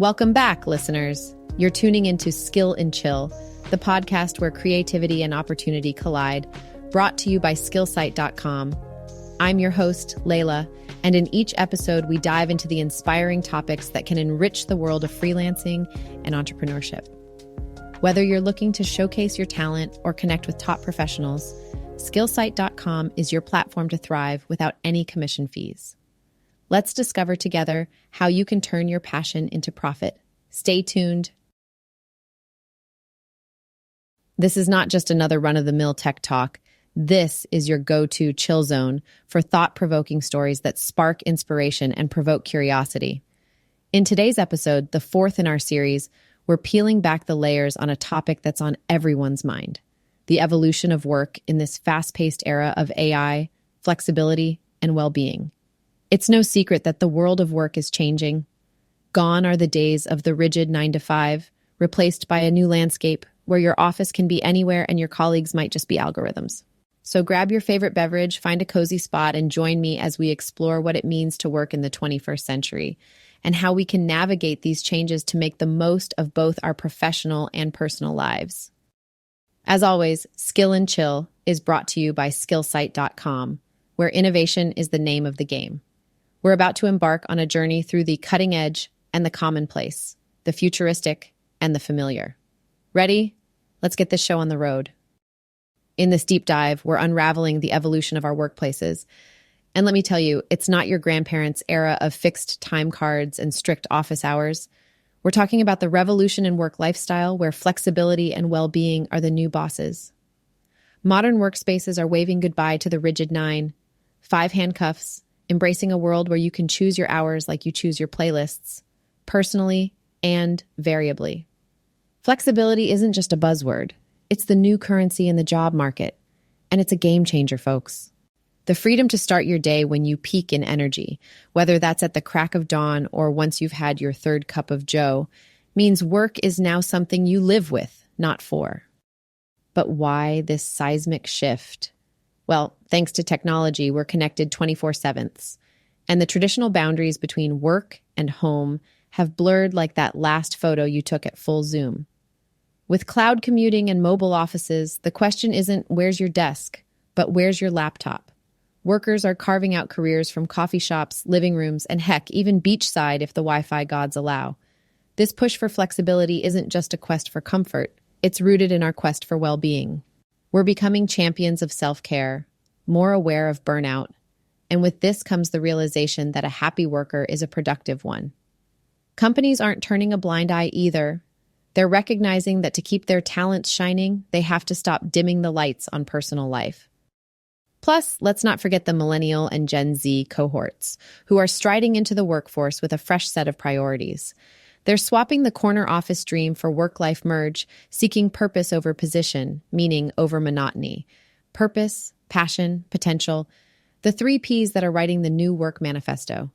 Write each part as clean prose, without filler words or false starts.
Welcome back, listeners. You're tuning into Skill and Chill, the podcast where creativity and opportunity collide, brought to you by sqillsite.com. I'm your host, Laila, and in each episode, we dive into the inspiring topics that can enrich the world of freelancing and entrepreneurship. Whether you're looking to showcase your talent or connect with top professionals, sqillsite.com is your platform to thrive without any commission fees. Let's discover together how you can turn your passion into profit. Stay tuned. This is not just another run-of-the-mill tech talk. This is your go-to chill zone for thought-provoking stories that spark inspiration and provoke curiosity. In today's episode, the fourth in our series, we're peeling back the layers on a topic that's on everyone's mind: the evolution of work in this fast-paced era of AI, flexibility, and well-being. It's no secret that the world of work is changing. Gone are the days of the rigid 9 to 5, replaced by a new landscape where your office can be anywhere and your colleagues might just be algorithms. So grab your favorite beverage, find a cozy spot, and join me as we explore what it means to work in the 21st century and how we can navigate these changes to make the most of both our professional and personal lives. As always, Skill and Chill is brought to you by sqillsite.com, where innovation is the name of the game. We're about to embark on a journey through the cutting edge and the commonplace, the futuristic and the familiar. Ready? Let's get this show on the road. In this deep dive, we're unraveling the evolution of our workplaces. And let me tell you, it's not your grandparents' era of fixed time cards and strict office hours. We're talking about the revolution in work lifestyle where flexibility and well-being are the new bosses. Modern workspaces are waving goodbye to the rigid 9, 5 handcuffs, embracing a world where you can choose your hours like you choose your playlists, personally and variably. Flexibility isn't just a buzzword. It's the new currency in the job market, and it's a game changer, folks. The freedom to start your day when you peak in energy, whether that's at the crack of dawn or once you've had your third cup of joe, means work is now something you live with, not for. But why this seismic shift? Well, thanks to technology, we're connected 24/7, and the traditional boundaries between work and home have blurred like that last photo you took at full zoom. With cloud commuting and mobile offices, the question isn't where's your desk, but where's your laptop? Workers are carving out careers from coffee shops, living rooms, and heck, even beachside if the Wi-Fi gods allow. This push for flexibility isn't just a quest for comfort, it's rooted in our quest for well-being. We're becoming champions of self-care, more aware of burnout, and with this comes the realization that a happy worker is a productive one. Companies aren't turning a blind eye either. They're recognizing that to keep their talents shining, they have to stop dimming the lights on personal life. Plus, let's not forget the Millennial and Gen Z cohorts, who are striding into the workforce with a fresh set of priorities. They're swapping the corner office dream for work-life merge, seeking purpose over position, meaning over monotony. Purpose, passion, potential, the 3 Ps that are writing the new work manifesto.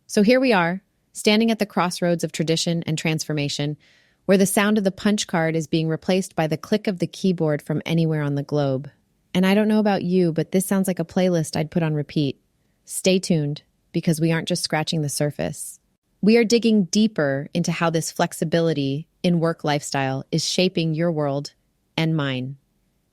So here we are, standing at the crossroads of tradition and transformation, where the sound of the punch card is being replaced by the click of the keyboard from anywhere on the globe. And I don't know about you, but this sounds like a playlist I'd put on repeat. Stay tuned, because we aren't just scratching the surface. We are digging deeper into how this flexibility in work lifestyle is shaping your world and mine.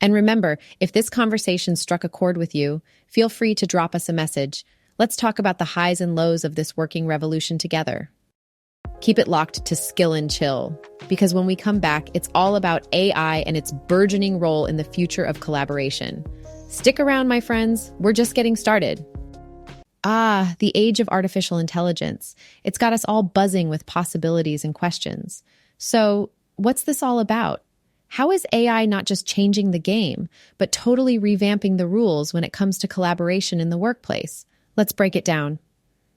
And remember, if this conversation struck a chord with you, feel free to drop us a message. Let's talk about the highs and lows of this working revolution together. Keep it locked to Skill and Chill, because when we come back, it's all about AI and its burgeoning role in the future of collaboration. Stick around, my friends. We're just getting started. The age of artificial intelligence. It's got us all buzzing with possibilities and questions. So, what's this all about? How is AI not just changing the game, but totally revamping the rules when it comes to collaboration in the workplace? Let's break it down.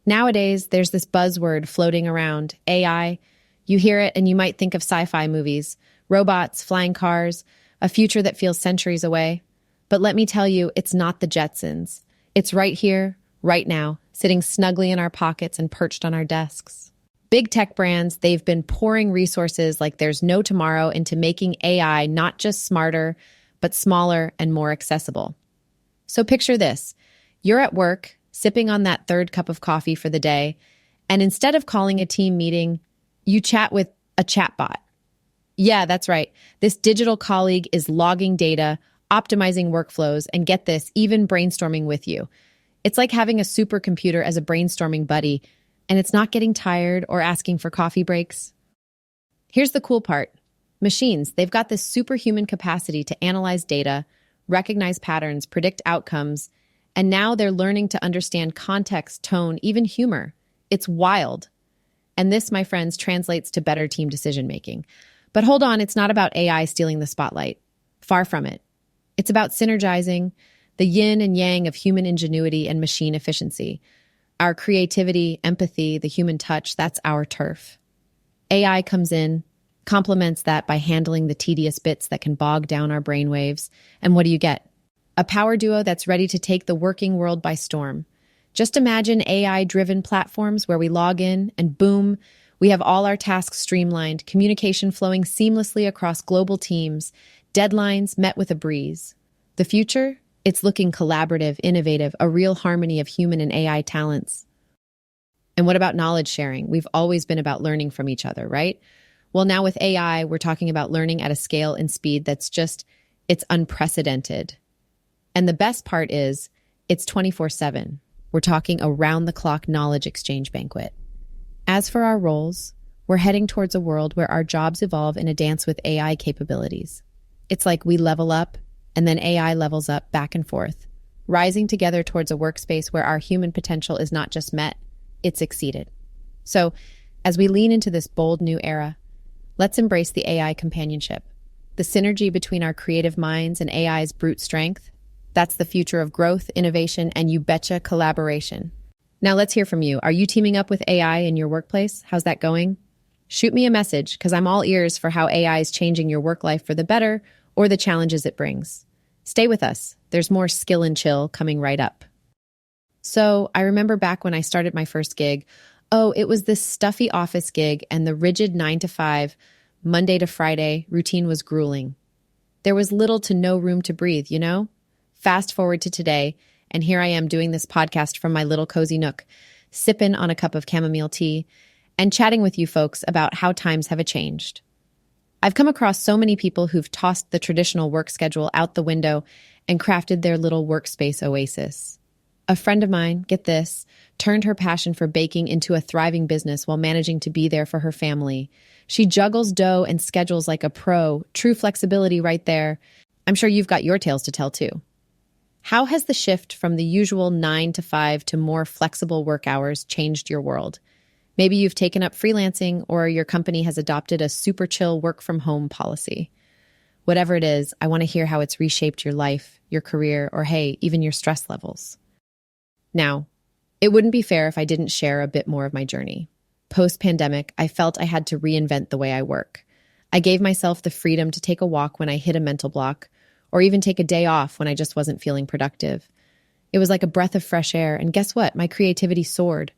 Nowadays, there's this buzzword floating around, AI. You hear it and you might think of sci-fi movies, robots, flying cars, a future that feels centuries away. But let me tell you, it's not the Jetsons. It's right here, right now, sitting snugly in our pockets and perched on our desks. Big tech brands, they've been pouring resources like there's no tomorrow into making AI not just smarter, but smaller and more accessible. So picture this. You're at work, sipping on that third cup of coffee for the day, and instead of calling a team meeting, You chat with a chatbot. Yeah, that's right. This digital colleague is logging data, optimizing workflows, and get this, even brainstorming with you. It's like having a supercomputer as a brainstorming buddy, and it's not getting tired or asking for coffee breaks. Here's the cool part. Machines, they've got this superhuman capacity to analyze data, recognize patterns, predict outcomes, and now they're learning to understand context, tone, even humor. It's wild. And this, my friends, translates to better team decision-making. But hold on, it's not about AI stealing the spotlight. Far from it. It's about synergizing the yin and yang of human ingenuity and machine efficiency. Our creativity, empathy, the human touch, that's our turf. AI comes in, complements that by handling the tedious bits that can bog down our brainwaves. And what do you get? A power duo that's ready to take the working world by storm. Just imagine AI-driven platforms where we log in and boom, we have all our tasks streamlined, communication flowing seamlessly across global teams, deadlines met with a breeze. The future? It's looking collaborative, innovative, a real harmony of human and AI talents. And what about knowledge sharing? We've always been about learning from each other, right? Well, now with AI, we're talking about learning at a scale and speed it's unprecedented. And the best part is, it's 24/7. We're talking around-the-clock knowledge exchange banquet. As for our roles, we're heading towards a world where our jobs evolve in a dance with AI capabilities. It's like we level up, and then AI levels up back and forth, rising together towards a workspace where our human potential is not just met, it's exceeded. So, as we lean into this bold new era, let's embrace the AI companionship. The synergy between our creative minds and AI's brute strength, that's the future of growth, innovation, and you betcha collaboration. Now let's hear from you. Are you teaming up with AI in your workplace? How's that going? Shoot me a message, because I'm all ears for how AI is changing your work life for the better or the challenges it brings. Stay with us. There's more Skill and Chill coming right up. So I remember back when I started my first gig, it was this stuffy office gig, and the rigid 9 to 5, Monday to Friday routine was grueling. There was little to no room to breathe, you know? Fast forward to today, and here I am doing this podcast from my little cozy nook, sipping on a cup of chamomile tea, and chatting with you folks about how times have changed. I've come across so many people who've tossed the traditional work schedule out the window and crafted their little workspace oasis. A friend of mine, get this, turned her passion for baking into a thriving business while managing to be there for her family. She juggles dough and schedules like a pro, true flexibility right there. I'm sure you've got your tales to tell too. How has the shift from the usual 9 to 5 to more flexible work hours changed your world? Maybe you've taken up freelancing, or your company has adopted a super chill work from home policy. Whatever it is, I want to hear how it's reshaped your life, your career, or hey, even your stress levels. Now, it wouldn't be fair if I didn't share a bit more of my journey. Post-pandemic, I felt I had to reinvent the way I work. I gave myself the freedom to take a walk when I hit a mental block, or even take a day off when I just wasn't feeling productive. It was like a breath of fresh air, and guess what? My creativity soared.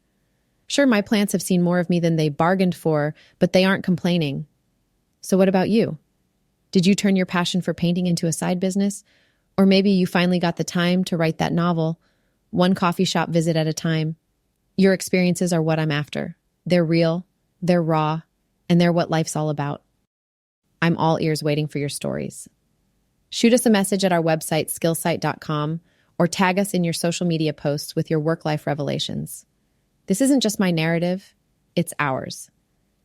Sure, my plants have seen more of me than they bargained for, but they aren't complaining. So what about you? Did you turn your passion for painting into a side business? Or maybe you finally got the time to write that novel, one coffee shop visit at a time. Your experiences are what I'm after. They're real, they're raw, and they're what life's all about. I'm all ears waiting for your stories. Shoot us a message at our website, sqillsite.com, or tag us in your social media posts with your work-life revelations. This isn't just my narrative, it's ours.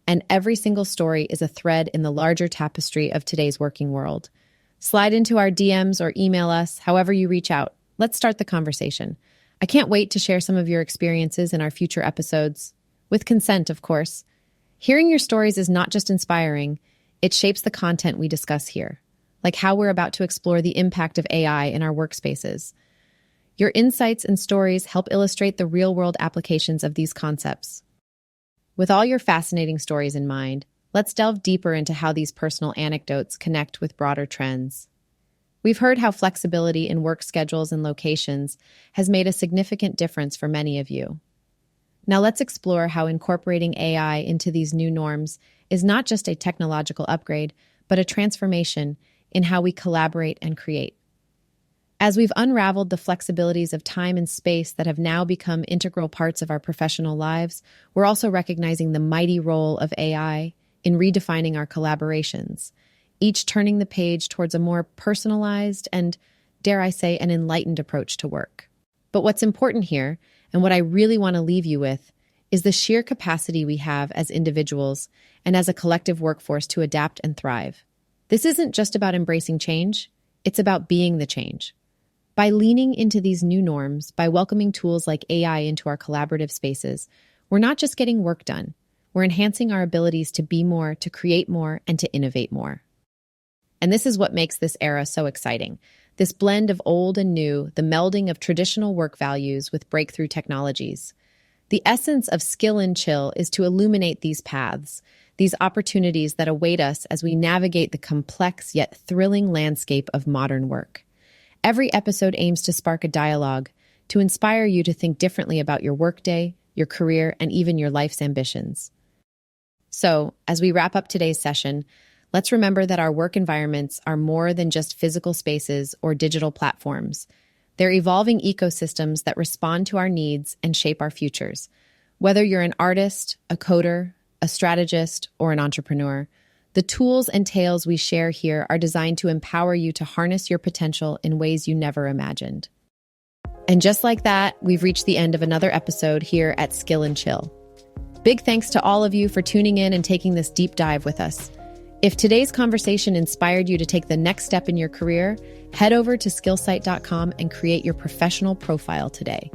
And every single story is a thread in the larger tapestry of today's working world. Slide into our DMs or email us, however you reach out. Let's start the conversation. I can't wait to share some of your experiences in our future episodes. With consent, of course. Hearing your stories is not just inspiring, it shapes the content we discuss here, like how we're about to explore the impact of AI in our workspaces. Your insights and stories help illustrate the real-world applications of these concepts. With all your fascinating stories in mind, let's delve deeper into how these personal anecdotes connect with broader trends. We've heard how flexibility in work schedules and locations has made a significant difference for many of you. Now let's explore how incorporating AI into these new norms is not just a technological upgrade, but a transformation in how we collaborate and create. As we've unraveled the flexibilities of time and space that have now become integral parts of our professional lives, we're also recognizing the mighty role of AI in redefining our collaborations, each turning the page towards a more personalized and, dare I say, an enlightened approach to work. But what's important here, and what I really want to leave you with, is the sheer capacity we have as individuals and as a collective workforce to adapt and thrive. This isn't just about embracing change, it's about being the change. By leaning into these new norms, by welcoming tools like AI into our collaborative spaces, we're not just getting work done, we're enhancing our abilities to be more, to create more, and to innovate more. And this is what makes this era so exciting. This blend of old and new, the melding of traditional work values with breakthrough technologies. The essence of Skill and Chill is to illuminate these paths, these opportunities that await us as we navigate the complex yet thrilling landscape of modern work. Every episode aims to spark a dialogue, to inspire you to think differently about your workday, your career, and even your life's ambitions. So, as we wrap up today's session, let's remember that our work environments are more than just physical spaces or digital platforms. They're evolving ecosystems that respond to our needs and shape our futures. Whether you're an artist, a coder, a strategist, or an entrepreneur, the tools and tales we share here are designed to empower you to harness your potential in ways you never imagined. And just like that, we've reached the end of another episode here at Skill and Chill. Big thanks to all of you for tuning in and taking this deep dive with us. If today's conversation inspired you to take the next step in your career, head over to sqillsite.com and create your professional profile today.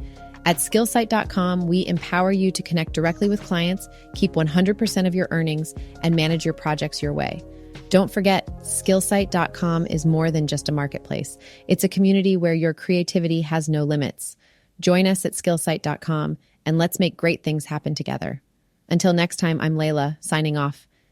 At sqillsite.com, we empower you to connect directly with clients, keep 100% of your earnings, and manage your projects your way. Don't forget, sqillsite.com is more than just a marketplace. It's a community where your creativity has no limits. Join us at sqillsite.com and let's make great things happen together. Until next time, I'm Laila, signing off.